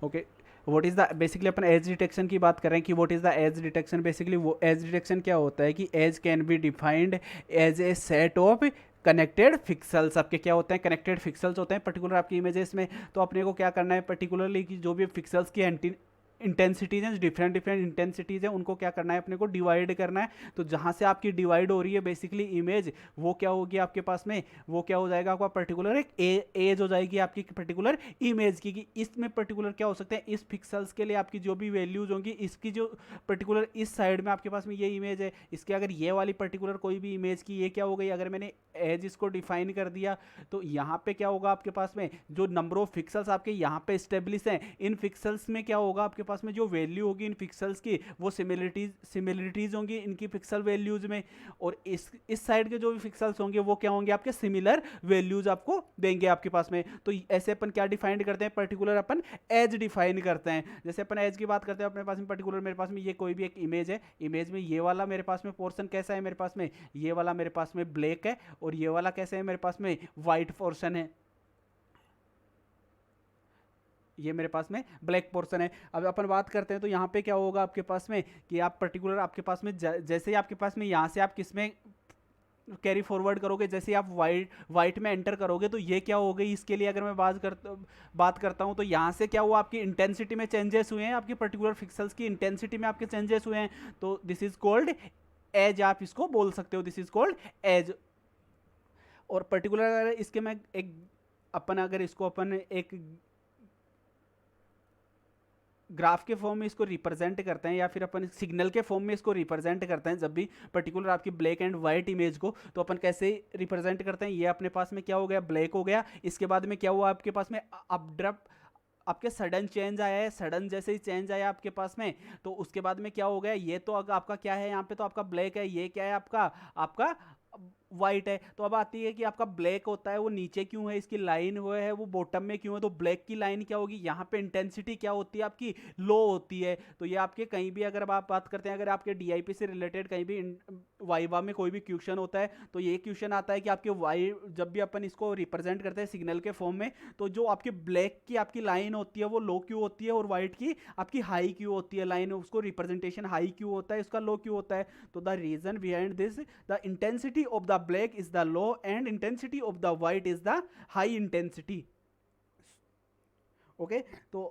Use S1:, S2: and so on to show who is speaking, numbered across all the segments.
S1: Okay, what is the, basically अपन edge detection की बात कर रहे हैं कि what is the edge detection. Basically वो एज डिटेक्शन क्या होता है कि edge can be defined as a set of connected pixels. आपके क्या होते हैं, कनेक्टेड पिक्सल्स होते हैं पर्टिकुलर आपकी इमेजेस में। तो अपने को क्या करना है पर्टिकुलरली कि जो भी पिक्सल्स की इंटेंसिटीज हैं, डिफरेंट डिफरेंट इंटेंसिटीज हैं, उनको क्या करना है अपने को डिवाइड करना है। तो जहाँ से आपकी डिवाइड हो रही है बेसिकली इमेज, वो क्या होगी आपके पास में, वो क्या हो जाएगा आपका पर्टिकुलर एक एज हो जाएगी आपकी पर्टिकुलर इमेज की, कि इसमें पर्टिकुलर क्या हो सकते हैं, इस पिक्सल्स के लिए आपकी जो भी वैल्यूज होंगी, इसकी जो पर्टिकुलर इस साइड में आपके पास में ये इमेज है, इसके अगर ये वाली पर्टिकुलर कोई भी इमेज की ये क्या हो गई, अगर मैंने एज इसको डिफाइन कर दिया, तो यहाँ पे क्या होगा आपके पास में, जो नंबर ऑफ पिक्सल्स आपके यहाँ पे स्टेब्लिश हैं, इन पिक्सल्स में क्या होगा आपके पास में, जो वैल्यू होगी इन पिक्सल्स की, वो सिमिलरिटीज होंगी इनकी पिक्सल वैल्यूज में, और इस साइड के जो भी पिक्सल्स होंगे वो क्या होंगे आपके सिमिलर वैल्यूज आपको देंगे आपके पास में। तो ऐसे अपन क्या डिफाइन करते हैं, पर्टिकुलर अपन एज डिफाइन करते हैं। जैसे अपन एज की बात करते हैं अपने पास में पर्टिकुलर, मेरे पास में ये कोई भी एक इमेज है, इमेज में ये वाला मेरे पास में पोर्शन कैसा है, मेरे पास में ये वाला मेरे पास में ब्लैक है, और ये वाला कैसे है मेरे पास में व्हाइट पोर्शन है, ये मेरे पास में ब्लैक पोर्शन है। अब अपन बात करते हैं तो यहाँ पे क्या होगा आपके पास में कि आप पर्टिकुलर आपके पास में जैसे ही आपके पास में यहाँ से आप किस में कैरी फॉरवर्ड करोगे, जैसे ही आप वाइट में एंटर करोगे, तो ये क्या हो गई, इसके लिए अगर मैं बात करता हूँ, तो यहाँ से क्या हुआ आपकी इंटेंसिटी में चेंजेस हुए हैं, आपकी पर्टिकुलर पिक्सल्स की इंटेंसिटी में आपके चेंजेस हुए हैं, तो दिस इज कॉल्ड एज, आप इसको बोल सकते हो, दिस इज कॉल्ड एज। और पर्टिकुलर अगर इसके मैं एक अपन अगर इसको अपन एक ग्राफ के फॉर्म में इसको रिप्रेजेंट करते हैं, या फिर अपन सिग्नल के फॉर्म में इसको रिप्रेजेंट करते हैं, जब भी पर्टिकुलर आपकी ब्लैक एंड व्हाइट इमेज को, तो अपन कैसे रिप्रेजेंट करते हैं, ये अपने पास में क्या हो गया, ब्लैक हो गया, इसके बाद में क्या हुआ आपके पास में अपड्रप, आपके सडन चेंज आया है, सडन जैसे ही चेंज आया आपके पास में, तो उसके बाद में क्या हो गया, ये तो आपका क्या है, यहाँ पे तो आपका ब्लैक है, ये क्या है आपका आपका वाइट है। तो अब आती है कि आपका ब्लैक होता है वो नीचे क्यों है, इसकी लाइन वो है वो बॉटम में क्यों है, तो ब्लैक की लाइन क्या होगी, यहाँ पे इंटेंसिटी क्या होती है आपकी, लो होती है। तो ये आपके कहीं भी अगर आप बात करते हैं, अगर आपके डीआईपी से रिलेटेड कहीं भी वाइवा में कोई भी क्वेश्चन होता है, तो ये क्वेश्चन आता है कि आपके वाई जब भी अपन इसको रिप्रेजेंट करते हैं सिग्नल के फॉर्म में, तो जो आपकी ब्लैक की आपकी लाइन होती है वो लो क्यों होती है, और व्हाइट की आपकी हाई क्यों होती है लाइन, उसको रिप्रेजेंटेशन हाई क्यों होता है, उसका लो क्यों होता है। तो the reason behind this, the intensity of the black is the low and intensity of the white is the high intensity। Okay, तो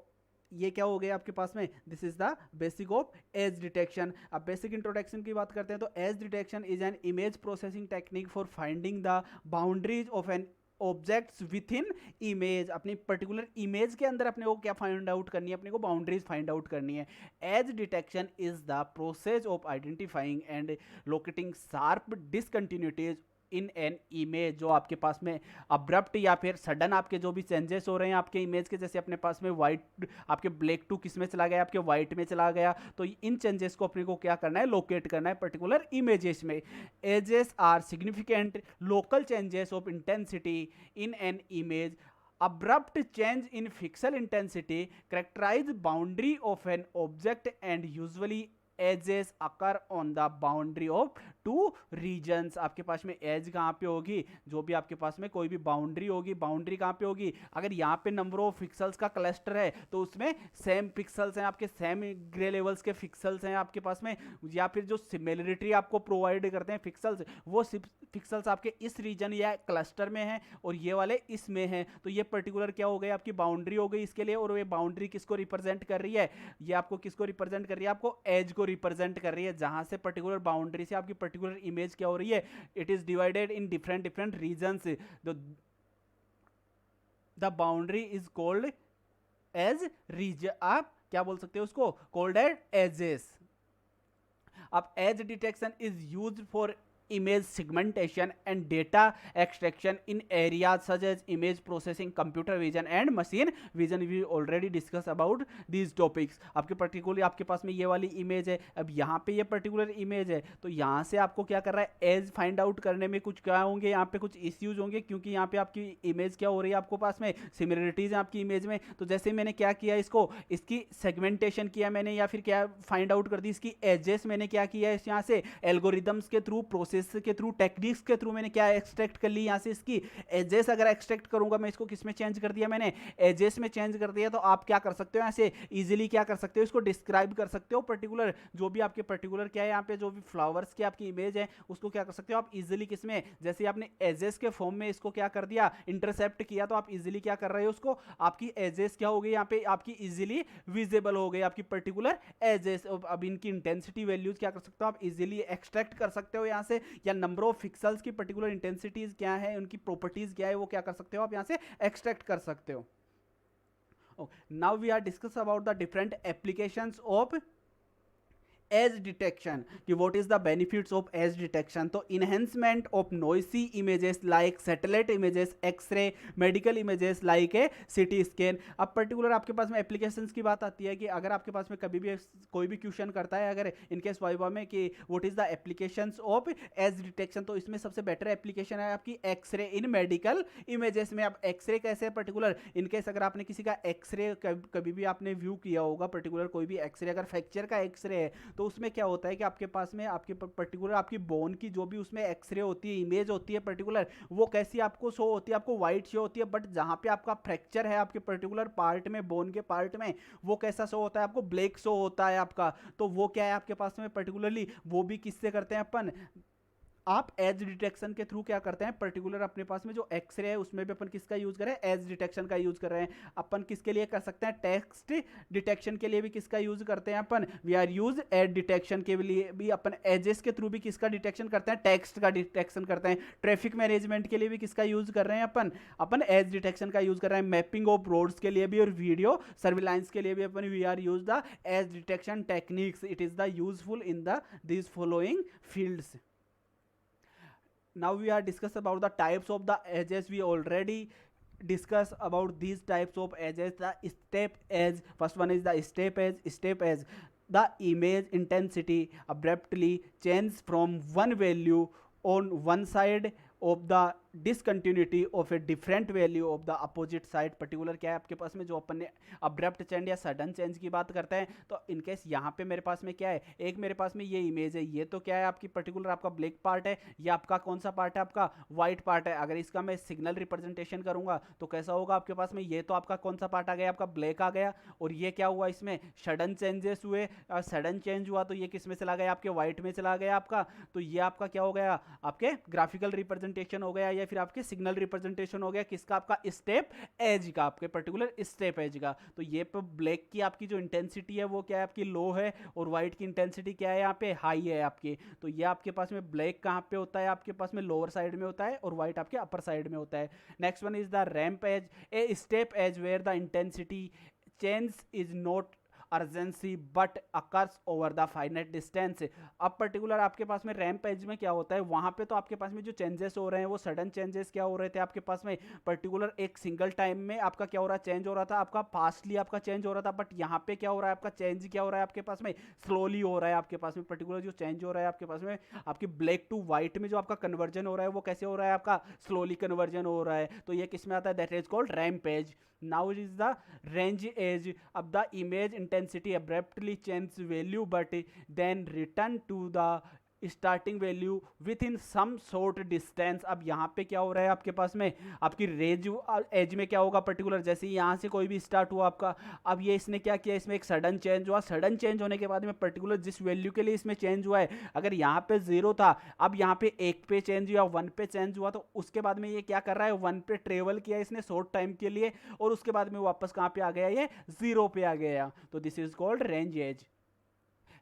S1: ये क्या हो गया आपके पास में, this is the basic of edge detection. अब बेसिक इंट्रोडक्शन की बात करते हैं, तो edge detection is an image processing technique for finding the boundaries of an objects within image. अपनी पर्टिकुलर इमेज के अंदर अपने को क्या फाइंड आउट करनी है, अपने को बाउंड्रीज फाइंड आउट करनी है। Edge detection is the process of identifying and locating sharp discontinuities in an image, जो आपके पास में अब्रप्ट या फिर सडन आपके जो भी चेंजेस हो रहे हैं आपके इमेज के, जैसे अपने पास में वाइट आपके ब्लैक टू किस में चला गया, आपके वाइट में चला गया, तो इन चेंजेस को अपने को क्या करना है, लोकेट करना है पर्टिकुलर इमेजेस में। Edges are significant local changes of intensity in an image. abrupt change in pixel intensity characterize boundary of an object and usually edges occur on the boundary of two regions। आपके पास में as कहाँ पे होगी, जो भी आपके पास में कोई भी बाउंड्री होगी, बाउंड्री कहाँ पे होगी, अगर यहाँ पे नंबर ऑफ पिक्सल्स का क्लस्टर है, तो उसमें सेम पिक्सल्स हैं आपके, सेम ग्रे लेवल्स के पिक्सल्स हैं आपके पास में, या फिर जो सिमिलरिटी आपको प्रोवाइड करते हैं पिक्सल्स, वो पिक्सल्स आपके इस रीजन या क्लस्टर में हैं, और ये वाले इसमें हैं। तो ये पर्टिकुलर क्या हो गई आपकी बाउंड्री हो गई इसके लिए, और ये बाउंड्री किसको रिप्रेजेंट कर रही है, ये आपको किसको रिप्रेजेंट कर रही है, आपको एज को रिप्रेजेंट कर रही है, जहां से पर्टिकुलर बाउंड्री से आपकी पर्टिकुलर इमेज क्या हो रही है, it is divided in different different regions. The boundary is called edge region, आप क्या बोल सकते हो उसको, कॉल्ड एज एजेस। अब edge detection is used for image segmentation and data extraction in areas such as image processing, computer vision and machine vision। we already discuss about these topics। आपके particular आपके पास में ये वाली image है, अब यहाँ पे ये पर्टिकुलर इमेज है, तो यहाँ से आपको क्या कर रहा है, एज फाइंड आउट करने में कुछ क्या होंगे, यहाँ पे कुछ इश्यूज होंगे, क्योंकि यहाँ पे आपकी इमेज क्या हो रही है, आपको पास में सिमिलरिटीज है आपकी इमेज में। तो जैसे मैंने क्या किया, इसको इसकी सेगमेंटेशन किया मैंने, या फिर क्या फाइंड आउट कर दी, इसकी एजेस मैंने क्या किया है, यहाँ से एल्गोरिदम्स के थ्रू प्रोसेस एजेस के थ्रू, टेक्निक्स के थ्रू मैंने क्या एक्सट्रैक्ट कर ली यहाँ से, इसकी एजेस अगर एक्सट्रैक्ट करूंगा मैं, इसको किस में चेंज कर दिया मैंने, एजेस में चेंज कर दिया, तो आप क्या कर सकते हो यहाँ से इजीली क्या कर सकते हो, इसको डिस्क्राइब कर सकते हो, पर्टिकुलर जो भी आपके पर्टिकुलर क्या है यहाँ पे जो भी फ्लावर्स की आपकी इमेज है उसको क्या कर सकते हो आप इजीली किसमें, जैसे आपने एजेस के फॉर्म में इसको क्या कर दिया, इंटरसेप्ट किया, तो आप इजीली क्या कर रहे हो उसको, आपकी एजेस क्या हो गई यहाँ पे आपकी इजीली विजिबल हो गई आपकी पर्टिकुलर एजेस। अब इनकी इंटेंसिटी वैल्यूज क्या कर सकते हो आप इजीली एक्सट्रैक्ट कर सकते हो यहाँ से, या नंबर ऑफ पिक्सेल्स की पर्टिकुलर इंटेंसिटीज क्या है, उनकी प्रॉपर्टीज क्या है, वो क्या कर सकते हो आप यहाँ से एक्सट्रैक्ट कर सकते हो। Now we are discuss about the different applications of edge detection, कि what is the benefits of edge detection. तो enhancement of noisy images like satellite images, x ray, medical images like a CT scan. अब particular आपके पास में applications की बात आती है कि अगर आपके पास में कभी भी कोई भी क्वेश्चन करता है अगर इनकेस वाइवा में कि what is the applications of edge detection, तो इसमें सबसे बेटर एप्लीकेशन है आपकी एक्सरे इन मेडिकल इमेजेस में। अब एक्सरे कैसे है पर्टिकुलर, इनकेस अगर आपने किसी का एक्सरे कभी भी आपने व्यू किया होगा, पर्टिकुलर कोई भी एक्सरे अगर फ्रैक्चर का एक्सरे है, तो उसमें क्या होता है कि आपके पास में आपके पर्टिकुलर आपकी बोन की जो भी उसमें एक्सरे होती है, इमेज होती है पर्टिकुलर, वो कैसी आपको शो होती है, आपको वाइट शो होती है, बट जहां पे आपका फ्रैक्चर है आपके पर्टिकुलर पार्ट में, बोन के पार्ट में, वो कैसा शो होता है आपको, ब्लैक शो होता है आपका। तो वो क्या है आपके पास में पर्टिकुलरली, वो भी किससे करते हैं अपन, आप एज डिटेक्शन के थ्रू क्या करते हैं, पर्टिकुलर अपने पास में जो एक्सरे है उसमें भी अपन किसका यूज कर रहे हैं, एज डिटेक्शन का यूज कर रहे हैं। अपन किसके लिए कर सकते हैं, टेक्स्ट डिटेक्शन के लिए भी किसका यूज करते हैं अपन, we are use edge detection के लिए भी अपन एजेस के थ्रू भी किसका डिटेक्शन करते हैं, टेक्स्ट का डिटेक्शन करते हैं। ट्रैफिक मैनेजमेंट के लिए भी किसका यूज कर रहे हैं अपन एज डिटेक्शन का यूज कर रहे हैं। मैपिंग ऑफ रोड्स के लिए भी और वीडियो सर्विलांस के लिए भी अपन we are use the edge detection techniques, it is the useful in the this following fields. Now we are discuss about the types of the edges. We already discuss about these types of edges. The step edge, first one is the step edge. Step edge, the image intensity abruptly changes from one value on one side of the discontinuity of a different value of the opposite side. Particular क्या है आपके पास में जो अपन ने abrupt change या sudden change की बात करते हैं, तो इनकेस यहाँ पे मेरे पास में क्या है, एक मेरे पास में ये इमेज है, ये तो क्या है आपकी पर्टिकुलर आपका ब्लैक पार्ट है, ये आपका कौन सा पार्ट है, आपका व्हाइट पार्ट है। अगर इसका मैं सिग्नल रिप्रेजेंटेशन करूंगा तो कैसा होगा आपके पास में, ये तो आपका कौन सा पार्ट आ गया, आपका ब्लैक आ गया, और ये क्या हुआ इसमें सडन चेंजेस हुए, सडन चेंज हुआ तो ये किस में चला गया, आपके व्हाइट में चला गया आपका, तो ये आपका क्या हो गया, आपके ग्राफिकल रिप्रेजेंटेशन हो गया या फिर आपके सिग्नल रिप्रेजेंटेशन हो गया किसका, आपका स्टेप एज का, आपके पर्टिकुलर स्टेप एज का। तो ये पे ब्लैक की आपकी जो इंटेंसिटी है वो क्या है आपकी लो है, और व्हाइट की इंटेंसिटी क्या है यहाँ पे हाई है आपकी। तो ये आपके पास में ब्लैक कहाँ पे होता है, आपके पास में लोअर साइड में होता है, और व्हाइट आपके अपर साइड में होता है। Next one is the ramp edge, a step edge where the intensity change is not urgency but occurs over the finite distance. अब पर्टिकुलर आपके पास में रैंप एज में क्या होता है, वहां पे तो आपके पास में जो चेंजेस हो रहे हैं वो सडन चेंजेस क्या हो रहे थे आपके पास में, पर्टिकुलर एक सिंगल टाइम में आपका क्या हो रहा है, चेंज हो रहा था, आपका फास्टली आपका चेंज हो रहा था। बट यहाँ पे क्या हो रहा है, आपका चेंज क्या हो रहा है आपके पास में, स्लोली हो रहा है आपके पास में। पर्टिकुलर जो चेंज हो रहा है आपके पास में, आपकी ब्लैक टू व्हाइट में जो आपका कन्वर्जन हो रहा है वो कैसे हो रहा है, आपका स्लोली कन्वर्जन हो रहा है। तो ये किस में आता है, that is called ramp edge. Now it is the range edge of the image intensity abruptly changes value but then return to the starting value within some short distance. अब यहाँ पे क्या हो रहा है आपके पास में, आपकी रेंज एज में क्या होगा, पर्टिकुलर जैसे यहाँ से कोई भी स्टार्ट हुआ आपका, अब ये इसने क्या किया, इसमें एक सडन चेंज हुआ, सडन चेंज होने के बाद में पर्टिकुलर जिस वैल्यू के लिए इसमें चेंज हुआ है, अगर यहाँ पे 0 था, अब यहाँ पे 1 पे चेंज हुआ, 1 पे चेंज हुआ, तो उसके बाद में ये क्या कर रहा है, 1 पे ट्रेवल किया इसने शॉर्ट टाइम के लिए, और उसके बाद में वापस कहाँ पे आ गया, ये 0 पे आ गया। तो this is called range edge.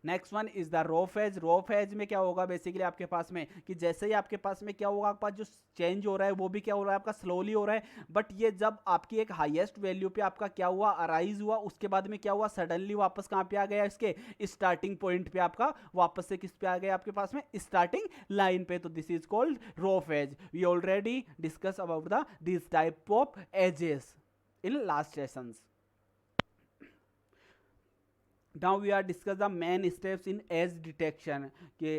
S1: Next one is the roof edge. Roof edge में क्या होगा बेसिकली आपके पास में, कि जैसे ही आपके पास में क्या होगा, आपके पास जो चेंज हो रहा है वो भी क्या हो रहा है आपका स्लोली हो रहा है, बट ये जब आपकी एक हाईएस्ट वैल्यू पे आपका क्या हुआ, अराइज हुआ, उसके बाद में क्या हुआ, सडनली वापस कहाँ पे आ गया, इसके स्टार्टिंग पॉइंट पे आपका वापस से किस पे आ गया आपके पास में, स्टार्टिंग लाइन पे। तो this is called roof edge. We already discuss about the this type of edges in last sessions. Now we are discuss the main steps in edge detection. के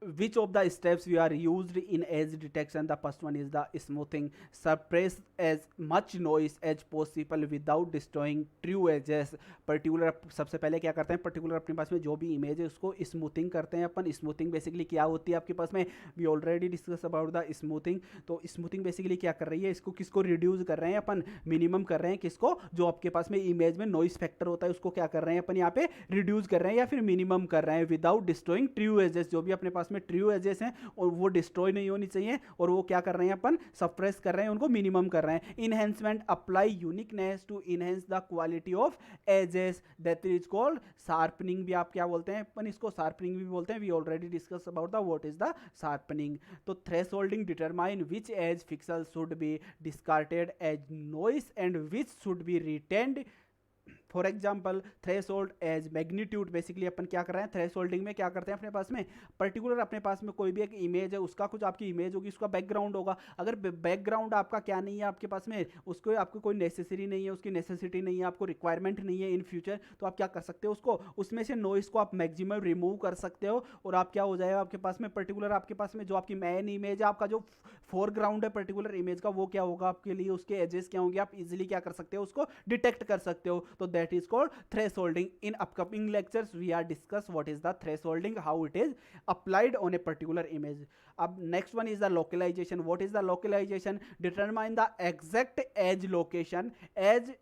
S1: which of the steps we are used in edge detection? The first one is the smoothing. Suppress as much noise as possible without destroying true edges. Particular सबसे पहले क्या करते हैं, particular अपने पास में जो भी इमेज है उसको स्मूथिंग करते हैं अपन. स्मूथिंग बेसिकली क्या होती है आपके पास में, we already discuss about the smoothing. तो स्मूथिंग बेसिकली क्या कर रही है, इसको किसको रिड्यूस कर रहे हैं अपन, मिनिमम कर रहे हैं. किसको, जो आपके पास में इमेज में नॉइस फैक्टर होता है उसको क्या कर रहे हैं अपन यहाँ पे रिड्यूस कर रहे हैं या फिर मिनिमम कर रहे हैं विदाउट डिस्ट्रॉइंग ट्रू एजेस. जो भी अपने पास में ट्रू एजेस हैं और वो डिस्ट्रॉय नहीं होनी चाहिए, और वो क्या कर रहे हैं अपन सप्रेस कर रहे हैं, उनको मिनिमम कर रहे हैं. Enhancement, apply uniqueness to enhance the quality of edges, that is called sharpening. भी आप क्या बोलते हैं अपन इसको, शार्पनिंग भी बोलते हैं. We already discuss about the what is the sharpening. तो thresholding determine which edge pixel should be discarded as noise and which should be retained. For example threshold edge magnitude. Basically अपन क्या कर रहे हैं, thresholding में क्या करते हैं अपने पास में पर्टिकुलर अपने पास में कोई भी एक इमेज है, उसका कुछ आपकी इमेज होगी, उसका बैकग्राउंड होगा. अगर बैकग्राउंड आपका क्या नहीं है आपके पास में, उसको आपको कोई नेसेसरी नहीं है, उसकी नेसेसिटी नहीं है, आपको रिक्वायरमेंट नहीं है इन फ्यूचर, तो आप क्या कर सकते हो, उसको उसमें से नॉइस को आप मैक्सिमम रिमूव कर सकते हो. और आप क्या हो जाएगा आपके पास में पर्टिकुलर आपके पास में जो आपकी मेन इमेज है, आपका जो फोरग्राउंड है पर्टिकुलर इमेज का, वो क्या होगा आपके लिए, उसके एजेस क्या होंगे, आप इजिली क्या कर सकते हो, उसको डिटेक्ट कर सकते हो. तो that is called thresholding. In upcoming lectures we are discuss what is the thresholding, how it is applied on a particular image. अब next one is the localization. What is the localization? Determine the exact edge location. Edge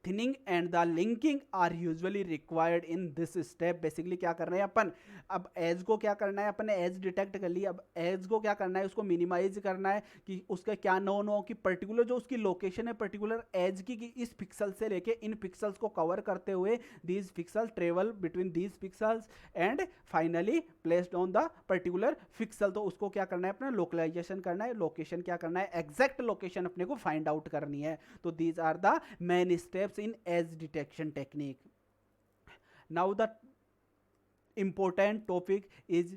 S1: thinning and the linking are usually required in this step. Basically क्या कर रहे हैं अपन, अब as को क्या करना है, अपन ने एज डिटेक्ट कर ली, अब एज को क्या करना है, उसको मिनिमाइज करना है कि उसका क्या नोन हो, कि पर्टिकुलर जो उसकी लोकेशन है पर्टिकुलर एज की, कि इस पिक्सल से लेके इन पिक्सल्स को कवर करते हुए these pixel travel between these pixels and finally placed on the particular pixel. तो उसको क्या करना है अपना, लोकलाइजेशन करना है. लोकेशन क्या करना है, एग्जैक्ट लोकेशन अपने को फाइंड आउट करनी है. तो these are the main steps in edge detection technique. Now the important topic is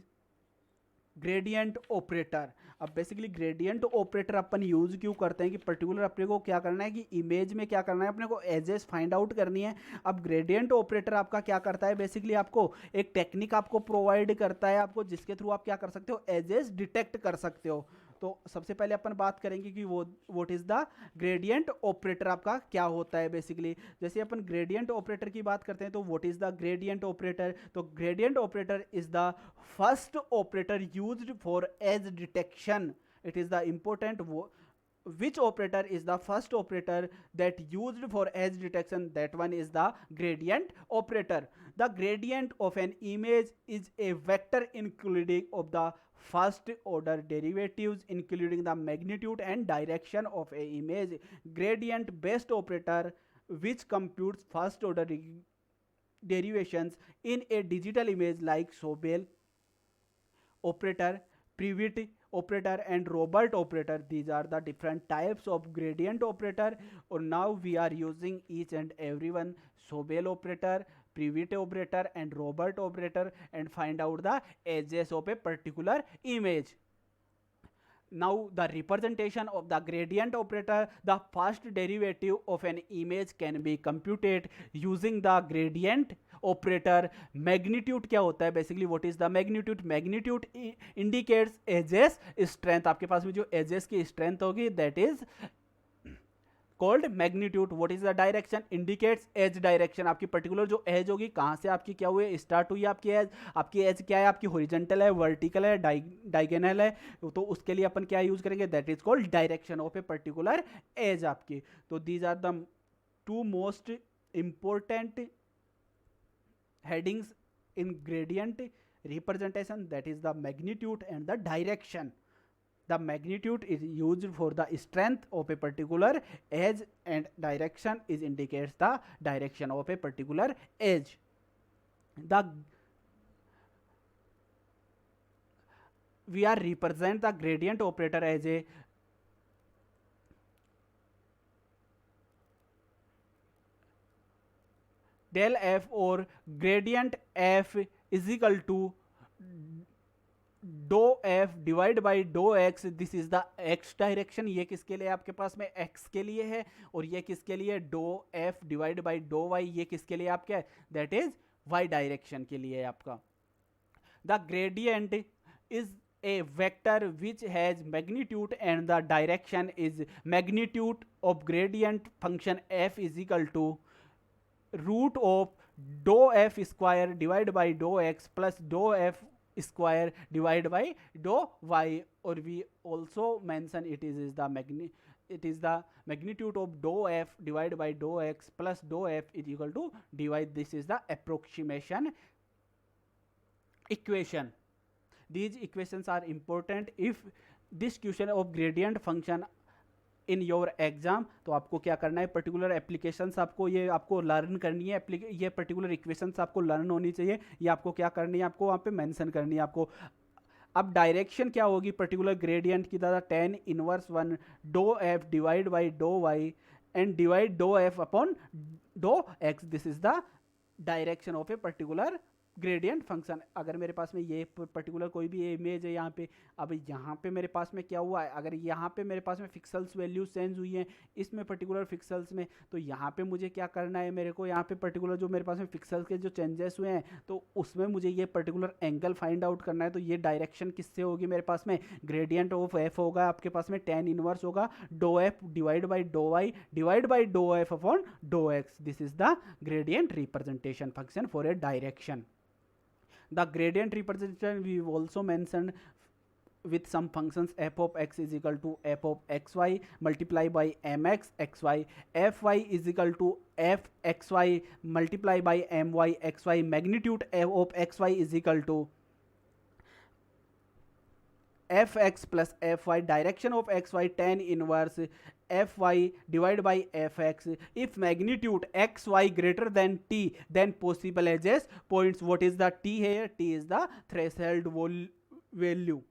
S1: gradient operator. अब बेसिकली ग्रेडियंट ऑपरेटर अपन यूज क्यों करते हैं, कि पर्टिकुलर अपने को क्या करना है, कि इमेज में क्या करना है, अपने को एजेस फाइंड आउट करनी है. अब ग्रेडियंट ऑपरेटर आपका क्या करता है, बेसिकली आपको एक टेक्निक आपको प्रोवाइड करता है आपको, जिसके थ्रू आप क्या कर सकते हो, एजेस डिटेक्ट कर सकते हो. तो सबसे पहले अपन बात करेंगे कि वो what is the gradient operator आपका क्या होता है. बेसिकली जैसे अपन ग्रेडियंट ऑपरेटर की बात करते हैं तो what is the gradient operator. तो gradient operator is the first operator used for edge detection. It is the important which operator is the first operator that used for edge detection. That one is the gradient operator. The gradient of an image is a vector including of the first order derivatives including the magnitude and direction of a image. Gradient based operator which computes first order derivations in a digital image like Sobel operator, Prewitt operator and Robert operator. These are the different types of gradient operator. Or now we are using each and every one, Sobel operator, Prewitt operator and Robert operator, and find out the edges of a particular image. Now the representation of the gradient operator, the first derivative of an image can be computed using the gradient operator. Magnitude क्या होता है, basically what is the magnitude. Magnitude indicates edges strength. आपके पास में जो edges की strength होगी that is called magnitude. What is the direction, indicates edge direction. आपकी पर्टिकुलर जो एज होगी, कहाँ से आपकी क्या हुई, स्टार्ट हुई आपकी एज. आपकी एज क्या है, आपकी हॉरिजॉन्टल है, वर्टिकल है, डायगोनल है. तो उसके लिए अपन क्या यूज करेंगे, that is called direction of a particular edge आपकी. तो these are the two most important headings in gradient representation, that is the magnitude and the direction. The magnitude is used for the strength of a particular edge and direction is indicates the direction of a particular edge. We are represent the gradient operator as a del f or gradient f is equal to dou f divide by dou x. This is the x direction. ये किसके लिए आपके पास में x के लिए है, और ये किसके लिए dou f divide by dou y. ये किसके लिए आपके, दैट इज y डायरेक्शन के लिए है आपका. The gradient is a vector which has magnitude and the direction is magnitude of gradient function f is equal to root of dou f square divided by dou x plus dou f square divided by dou y, or we also mention it is the magnitude of dou f divided by dou x plus dou f is equal to dy. This is the approximation equation. These equations are important if this question of gradient function in your exam, तो आपको क्या करना है, particular applications आपको ये आपको learn करनी है, ये पर्टिकुलर इक्वेशंस आपको लर्न होनी चाहिए, ये आपको क्या करनी है, आपको वहाँ पे मेंशन करनी है आपको. अब डायरेक्शन क्या होगी पर्टिकुलर ग्रेडियंट की, दादा tan इनवर्स 1 डो एफ डिवाइड बाई डो वाई एंड डिवाइड डो एफ अपॉन डो X. This is the direction of a particular gradient function. अगर मेरे पास में ये पर्टिकुलर कोई भी इमेज है यहाँ पे, अब यहाँ पे मेरे पास में क्या हुआ है, अगर यहाँ पे मेरे पास में फिक्सल्स वैल्यूज चेंज हुई हैं इसमें पर्टिकुलर फिक्सल्स में, तो यहाँ पे मुझे क्या करना है, मेरे को यहाँ पे पर्टिकुलर जो मेरे पास में फिक्सल्स के जो चेंजेस हुए हैं तो उसमें मुझे ये पर्टिकुलर एंगल फाइंड आउट करना है. तो ये डायरेक्शन किससे होगी, मेरे पास में ग्रेडियंट ऑफ एफ होगा आपके पास में tan इनवर्स होगा डो एफ डिवाइड बाई डो वाई डिवाइड बाई डो एफ अपॉन डो X. This is the gradient representation function for a direction. The gradient representation we also mentioned with some functions f of x is equal to f of xy multiply by mx xy, fy is equal to f xy multiply by my xy, magnitude of xy is equal to fx plus fy, direction of xy tan inverse fy divided by fx. If magnitude xy greater than t, then possible edges points. What is the t here? T is the threshold value.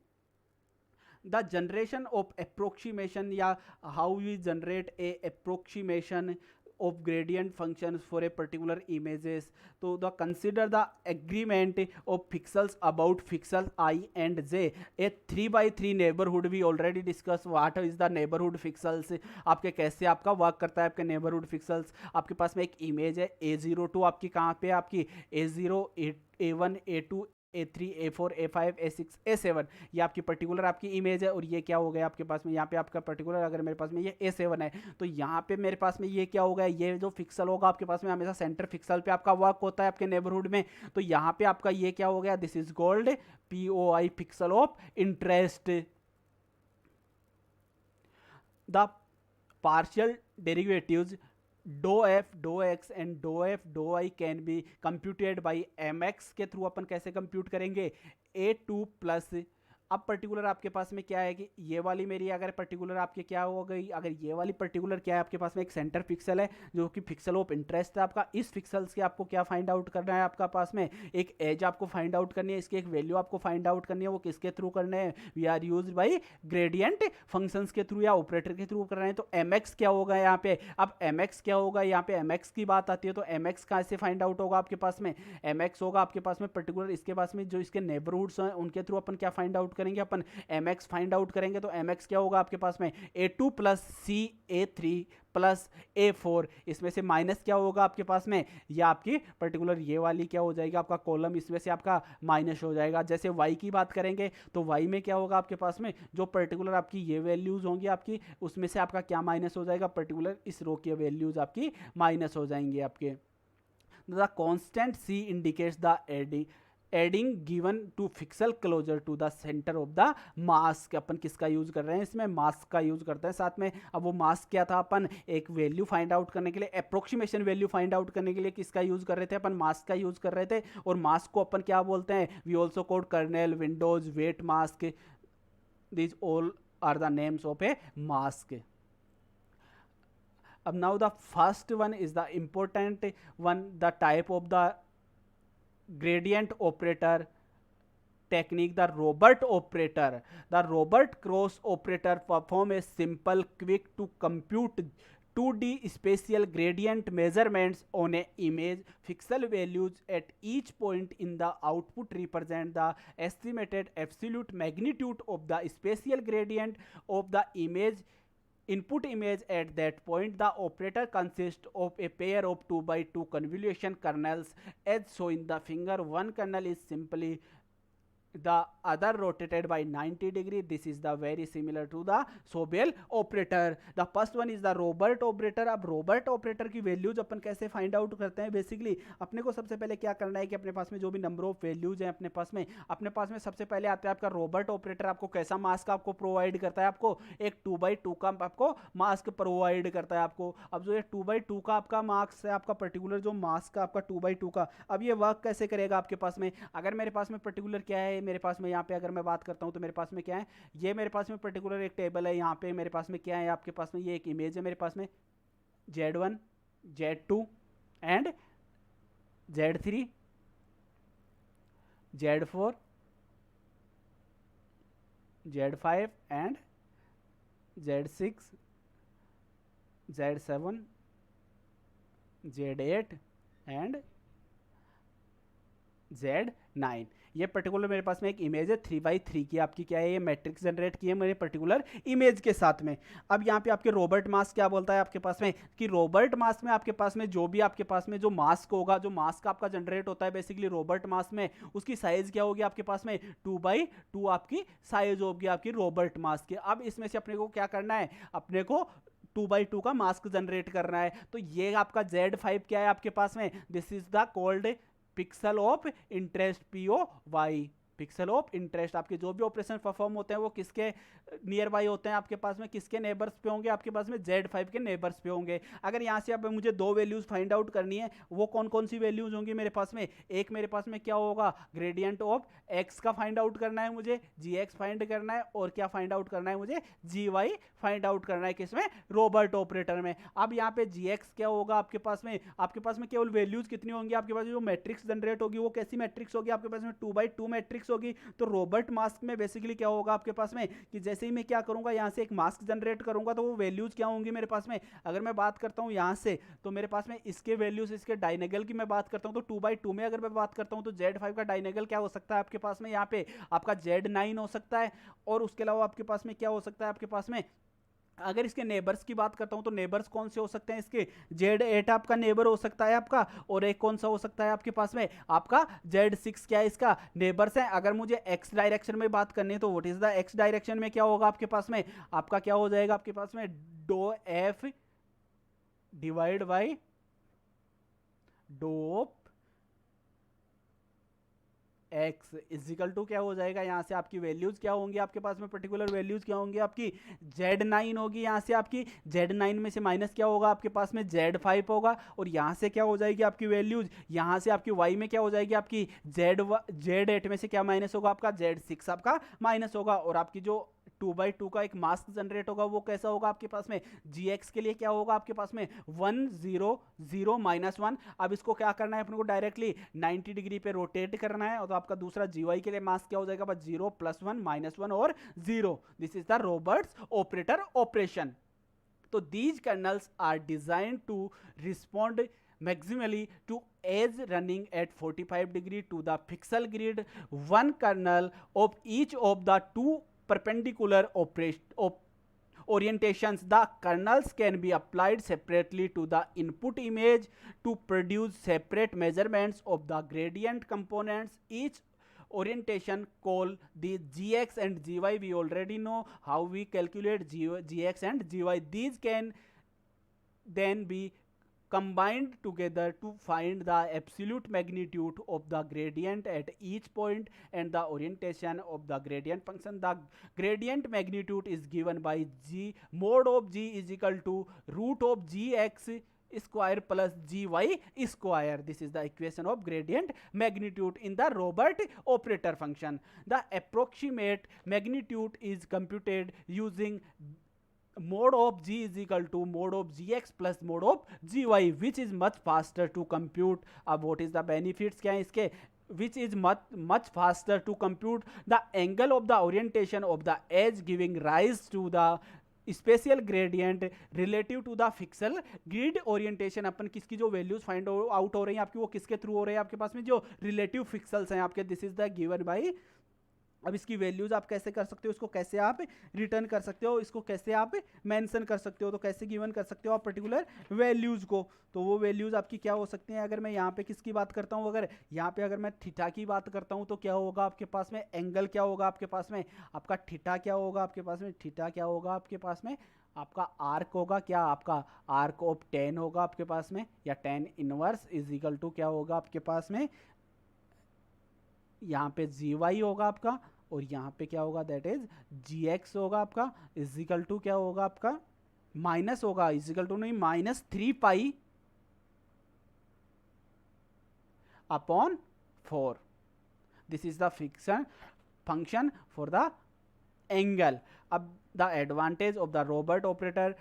S1: The generation of approximation, या how we generate a approximation of gradient functions for a particular images. So the consider the agreement of pixels about pixels I and j. A 3x3 neighborhood we already discussed. What is the neighborhood pixels, आपके कैसे आपका work करता है आपके neighborhood pixels. आपके पास में एक इमेज है A02, आपकी कहाँ पे, आपकी A0 A1 A2 A3 A4 A5 A6 A7, ये आपकी पर्टिकुलर आपकी इमेज है. और ये क्या हो गया आपके पास में, यहाँ पे आपका पर्टिकुलर अगर मेरे पास में ये A7 है तो यहाँ पे मेरे पास में ये क्या होगा, ये जो फिक्सल होगा आपके पास में हमेशा सेंटर फिक्सल पे आपका वर्क होता है आपके नेबरहुड में. तो यहाँ पे आपका ये क्या हो गया, this is called POI pixel of interest. The partial derivatives डो एफ डो एक्स एंड डो एफ डो Y can be computed by mx के थ्रू. अपन कैसे कंप्यूट करेंगे, A2 प्लस, अब पर्टिकुलर आपके पास में क्या है कि ये वाली मेरी अगर पर्टिकुलर आपके क्या हो गई, अगर ये वाली पर्टिकुलर क्या है आपके पास में एक सेंटर पिक्सल है जो कि पिक्सल ऑफ इंटरेस्ट है आपका. इस पिक्सल्स के आपको क्या फाइंड आउट करना है, आपका पास में एक एज आपको फाइंड आउट करनी है, इसकी एक वैल्यू आपको फाइंड आउट करनी है. वो किसके थ्रू करने हैं, we are use by gradient functions के थ्रू या ऑपरेटर के थ्रू कर रहे हैं. तो mx क्या होगा यहाँ पे, अब mx क्या होगा, यहाँ पे mx की बात आती है तो mx कहाँ से फाइंड आउट होगा आपके पास में, mx होगा आपके पास में पर्टिकुलर इसके पास में जो इसके नेबरहुड्स हैं उनके थ्रू अपन क्या फाइंड आउट करेंगे, अपन mx फाइंड आउट करेंगे. तो mx क्या होगा आपके पास में, A2 plus C A3 plus A4, इसमें से माइनस क्या होगा आपके पास में, ये आपकी पर्टिकुलर ये वाली क्या हो जाएगा आपका कॉलम, इसमें से आपका माइनस हो जाएगा. जैसे y की बात करेंगे तो y में क्या होगा आपके पास में, जो पर्टिकुलर आपकी ये वैल्यूज होंगी आपकी उसमें से आपका क्या माइनस हो जाएगा, पर्टिकुलर इस रो की वैल्यूज आपकी माइनस हो जाएंगे आपके. The constant C indicates the adding given to pixel closer to the center of the mask. अपन किसका यूज कर रहे हैं, इसमें मास्क का यूज करते हैं साथ में. अब वो मास्क क्या था, अपन एक वैल्यू फाइंड आउट करने के लिए, अप्रोक्सीमेशन वैल्यू फाइंड आउट करने के लिए किसका यूज कर रहे थे, अपन मास्क का यूज कर रहे थे. और मास्क को अपन क्या बोलते हैं, we also called kernel, windows, weight mask. These all are the names of a mask. अब now the first one is the important one, the type of the gradient operator technique, the Robert operator. The Robert cross operator perform a simple quick to compute 2D spatial gradient measurements on a image. Pixel values at each point in the output represent the estimated absolute magnitude of the spatial gradient of the image. Input image at that point. The operator consists of a pair of 2x2 convolution kernels as shown in the figure. One kernel is simply the other rotated by 90 degree. This is the very similar to the Sobel operator. The first one is the Robert operator. अब Robert operator की values अपन कैसे find out करते हैं? Basically अपने को सबसे पहले क्या करना है कि अपने पास में जो भी नंबर ऑफ वैल्यूज हैं अपने पास में सबसे पहले आता है आपका रोबर्ट ऑपरेटर। आपको कैसा मास्क आपको प्रोवाइड करता है? आपको एक 2x2 का आपको मास्क प्रोवाइड करता है आपको। अब जो ये 2x2 का आपका मास्क है, आपका पर्टिकुलर जो मास्क है आपका 2x2 का, अब ये वर्क कैसे करेगा आपके पास में? अगर मेरे पास में पर्टिकुलर क्या है, मेरे पास में यहाँ पे अगर मैं बात करता हूँ तो मेरे पास में क्या है, ये मेरे पास में पर्टिकुलर एक टेबल है। यहाँ पे मेरे पास में क्या है, आपके पास में ये एक इमेज है मेरे पास में Z1 Z2 and Z3 Z4 Z5 and Z6 Z7 Z8 and Z9। ये पर्टिकुलर मेरे पास में एक इमेज है 3x3 की, आपकी क्या है, ये मैट्रिक्स जनरेट की है मेरे पर्टिकुलर इमेज के साथ में। अब यहाँ पे आपके रोबर्ट मास्क क्या बोलता है आपके पास में कि रोबर्ट मास्क में आपके पास में जो भी आपके पास में जो मास्क होगा, जो मास्क आपका जनरेट होता है बेसिकली रोबर्ट मास्क में, उसकी साइज क्या होगी आपके पास में 2x2 आपकी साइज होगी आपकी रोबर्ट मास्क की। अब इसमें से अपने को क्या करना है, अपने को 2x2 का मास्क जनरेट करना है। तो ये आपका Z5 क्या है आपके पास में, this is the called pixel of interest, POY, pixel of interest. आपके जो भी ऑपरेशन परफॉर्म होते हैं वो किसके नियर बाई होते हैं आपके पास में, किसके नेबर्स पे होंगे आपके पास में, Z5 के नेबर्स पे होंगे। अगर यहाँ से अब मुझे दो वैल्यूज फाइंड आउट करनी है, वो कौन कौन सी वैल्यूज होंगी मेरे पास में? एक मेरे पास में क्या होगा, ग्रेडियंट ऑफ x का फाइंड आउट करना है मुझे, gx फाइंड करना है, और क्या फाइंड आउट करना है मुझे, gy फाइंड आउट करना है। किसमें, रोबर्ट ऑपरेटर में। अब यहाँ पे gx क्या होगा आपके पास में केवल वैल्यूज कितनी होंगी आपके पास, जो मैट्रिक्स जनरेट होगी वो कैसी मैट्रिक्स होगी आपके पास में, 2x2 मैट्रिक्स होगी। तो रोबर्ट मास्क में बेसिकली क्या होगा आपके पास में कि जैसे ही मैं क्या करूंगा, यहाँ से एक मास्क जनरेट करूंगा तो वो वैल्यूज क्या होंगी मेरे पास में। अगर मैं बात करता हूँ यहाँ से, तो मेरे पास में इसके वैल्यूज, इसके डायनेगल की मैं बात करता हूँ तो 2x2 में अगर मैं बात करता हूँ तो Z5 का डायनेगल क्या हो सकता है आपके पास में, यहाँ पे आपका Z9 हो सकता है। और उसके अलावा आपके पास में क्या हो सकता है आपके पास में, अगर इसके नेबर्स की बात करता हूं तो नेबर्स कौन से हो सकते हैं इसके, Z8 आपका नेबर हो सकता है आपका, और एक कौन सा हो सकता है आपके पास में, आपका Z6 क्या है इसका नेबर्स है। अगर मुझे x डायरेक्शन में बात करनी है तो what is the x direction में क्या होगा आपके पास में, आपका क्या हो जाएगा आपके पास में, डो f डिवाइड बाई डो x इजिकल टू क्या हो जाएगा, यहाँ से आपकी वैल्यूज क्या होंगी आपके पास में, पर्टिकुलर वैल्यूज क्या होंगी आपकी, Z9 होगी। यहाँ से आपकी Z9 में से माइनस क्या होगा आपके पास में, Z5 होगा। और यहाँ से क्या हो जाएगी आपकी वैल्यूज, यहाँ से आपकी y में क्या हो जाएगी आपकी Z8 में से क्या माइनस होगा आपका, Z6 आपका माइनस होगा। और आपकी जो 2x2 का एक मास्क जनरेट होगा वो कैसा होगा आपके पास में, gx के लिए क्या होगा आपके पास में 1 0 0 -1। अब इसको क्या करना है अपने को, डायरेक्टली 90 डिग्री पे रोटेट करना है। और तो आपका दूसरा gy के लिए मास्क क्या हो जाएगा, बस 0 +1 -1 और 0। This is the Roberts operator operation. तो these kernels are designed to respond maximally to edge running at 45 degree to the pixel grid. One kernel of each of the two perpendicular orientations. The kernels can be applied separately to the input image to produce separate measurements of the gradient components. Each orientation call the gx and gy. We already know how we calculate gx and gy. These can then be combined together to find the absolute magnitude of the gradient at each point and the orientation of the gradient function. The gradient magnitude is given by g mod of g is equal to root of gx square plus gy square. This is the equation of gradient magnitude in the Robert operator function. The approximate magnitude is computed using mod of g is equal to mod of gx plus mod of gy, which is much faster to compute. अब what is the benefits क्या है इसके, which is much faster to compute the angle of the orientation of the edge, giving rise to the spatial gradient relative to the pixel grid orientation. अपन किसकी जो values find out हो रही हैं आपकी, वो किसके थ्रू हो रही है आपके पास में, जो रिलेटिव फिक्सल्स हैं आपके। This is the given by अब इसकी वैल्यूज आप कैसे कर सकते हो, इसको कैसे आप रिटर्न कर सकते हो, इसको कैसे आप मेंशन कर सकते हो, तो कैसे गिवन कर सकते हो आप पर्टिकुलर वैल्यूज को। तो वो वैल्यूज आपकी क्या हो सकती हैं, अगर मैं यहाँ पे किसकी बात करता हूँ, अगर यहाँ पे अगर मैं थीटा की बात करता हूँ तो क्या होगा आपके पास में, एंगल क्या होगा आपके पास में, आपका थीटा क्या होगा आपके पास में, थीटा क्या होगा आपके पास में, आपका आर्क होगा, क्या आपका आर्क ऑफ टेन होगा आपके पास में, या tan inverse is equal to क्या होगा आपके पास में, यहाँ पे जी वाई होगा आपका, और यहाँ पे क्या होगा दैट इज जी एक्स होगा आपका, इजिकल टू क्या होगा आपका, माइनस होगा, इजिकल टू नहीं, minus 3 pi upon 4. This is the fiction function for the angle. अब the advantage of the Roberts operator,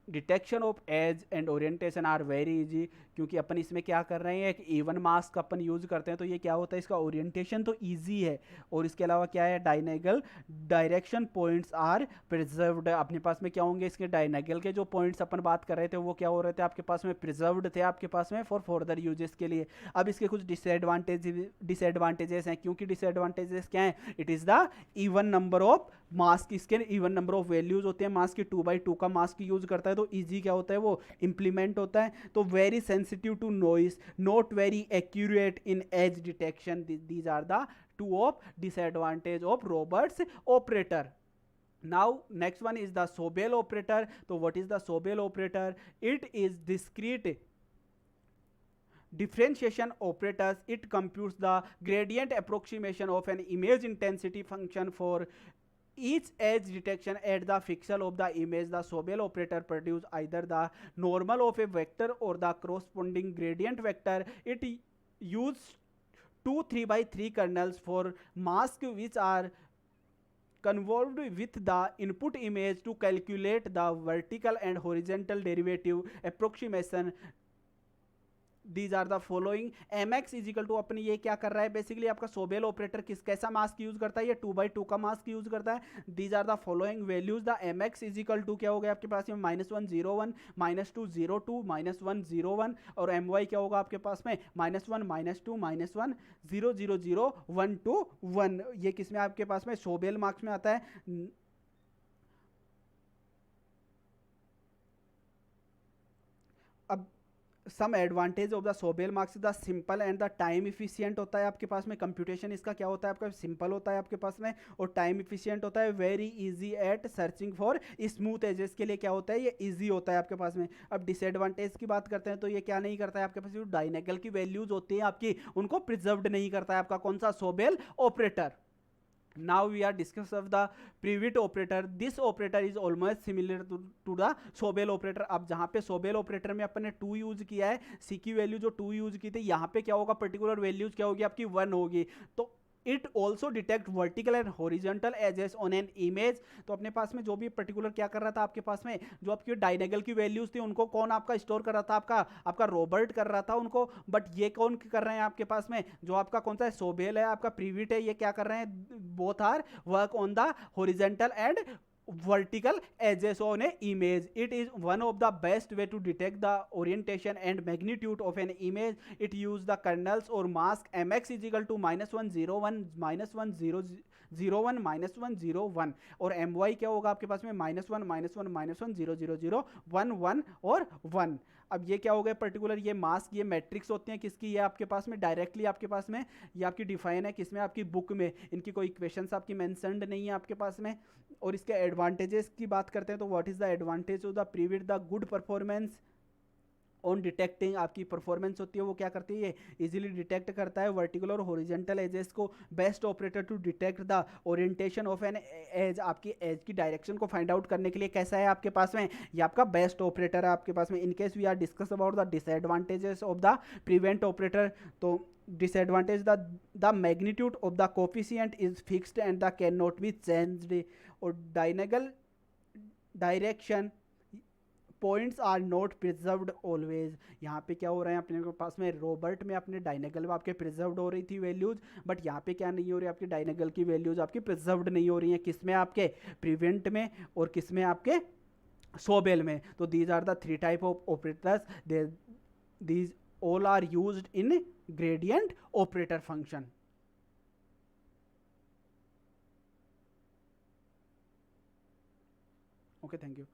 S1: detection of edge and orientation are very easy, क्योंकि अपन इसमें क्या कर रहे हैं, एक इवन मास्क अपन यूज करते हैं, तो ये क्या होता है, इसका ओरिएंटेशन तो इजी है, और इसके अलावा क्या है, डायनेगल डायरेक्शन पॉइंट्स आर प्रिजर्व्ड. अपने पास में क्या होंगे, इसके डायनेगल के जो पॉइंट्स अपन बात कर रहे थे वो क्या हो रहे थे आपके पास में, प्रिजर्व्ड थे आपके पास में फॉर फर्दर यूजेस के लिए. अब इसके कुछ डिसएडवांटेजेस हैं, क्योंकि डिसएडवांटेजेस क्या है, it is the even number of mask, इसके इवन नंबर ऑफ वैल्यूज होते हैं, मास्क की 2/2 का मास्क यूज करता है, तो इजी क्या होता है वो इंप्लीमेंट होता है. तो very sensitive to noise, not very accurate in edge detection. These are the two of disadvantage of Roberts operator. Now next one is the Sobel operator. So what is the Sobel operator? It is discrete differentiation operators. It computes the gradient approximation of an image intensity function for each edge detection at the pixel of the image. The Sobel operator produce either the normal of a vector or the corresponding gradient vector. It use two 3/3 kernels for mask which are convolved with the input image to calculate the vertical and horizontal derivative approximation. These are the following. mx is equal to, अपन ये क्या कर रहा है basically, आपका Sobel operator किस कैसा mask use करता है, ये 2/2 का मास्क यूज करता है. These are the following values. The mx is equal to क्या हो गया आपके पास में, -101, -202, -101, और my क्या होगा आपके पास में, -1, -2, -1, 0, 0, 0, 1, 2, 1. ये किस में आपके पास में, सोबेल मार्क्स में आता है. अब some advantage of the Sobel masks, the simple and the time efficient होता है आपके पास में, कंप्यूटेशन इसका क्या होता है आपका, सिंपल होता है आपके पास में, और टाइम इफिशियंट होता है. Very easy at searching for smooth edges, के लिए क्या होता है, ये इजी होता है आपके पास में. अब डिसएडवांटेज की बात करते हैं तो ये क्या नहीं करता है आपके पास, जो डायनेगल की वैल्यूज होती है आपकी, उनको प्रिजर्व्ड नहीं करता है आपका कौन सा, Sobel operator. Now we are discuss of the Prewitt operator. This operator is almost similar to the Sobel operator. अब जहाँ पे Sobel operator में अपन ने 2 यूज किया है, C की वैल्यू जो 2 यूज की थी, यहाँ पे क्या होगा, पर्टिकुलर वैल्यूज क्या होगी आपकी, 1 होगी. तो it also detect vertical and horizontal edges on an image. तो अपने पास में जो भी पर्टिकुलर क्या कर रहा था आपके पास में, जो आपकी डायनेगल की वैल्यूज थी उनको कौन आपका स्टोर कर रहा था, आपका रोबोट कर रहा था उनको. बट ये कौन कर रहे हैं आपके पास में, जो आपका कौन सा है, सोबेल है आपका, प्रीविट है, ये क्या कर रहे हैं, both are work on the horizontal and vertical edges on a image. It is one of the best way to detect the orientation and magnitude of an image. It use the kernels or mask. mx is equal to -101, -1001, -101, और my क्या होगा आपके पास में, -1, -1, -1, 0, 0, 0, 1, 1 और 1. अब ये क्या हो गया पर्टिकुलर, ये मास्क, ये मैट्रिक्स होती हैं किसकी, ये आपके पास में डायरेक्टली आपके पास में ये आपकी डिफाइन है किसमें, आपकी बुक में. इनकी कोई इक्वेशंस आपकी मेंशन्ड नहीं है आपके पास में. और इसके एडवांटेजेस की बात करते हैं तो what is the advantage of the Prewitt, the good performance on detecting. आपकी परफॉर्मेंस होती है वो क्या करती है, इजीली डिटेक्ट करता है वर्टिकल और हॉरिजॉन्टल एजेस को. Best operator to detect the orientation of an edge, आपकी एज की डायरेक्शन को फाइंड आउट करने के लिए कैसा है आपके पास में, ये आपका बेस्ट ऑपरेटर है आपके पास में. In case we are discuss about the disadvantages of the Prewitt operator. तो disadvantage, the magnitude of the coefficient is fixed and the cannot be changed. और diagonal direction points are not preserved always. यहाँ पे क्या हो रहा है अपने पास में, रोबोट में अपने डायनेगल में आपके प्रिजर्व्ड हो रही थी वैल्यूज, बट यहाँ पे क्या नहीं हो रही, आपकी डायनेगल की वैल्यूज आपकी प्रिजर्व्ड नहीं हो रही हैं. किसमें, आपके प्रिवेंट में, और किसमें, आपके सोबेल में. तो these are the 3 type of operators. These all are used in gradient operator function. Okay, thank you.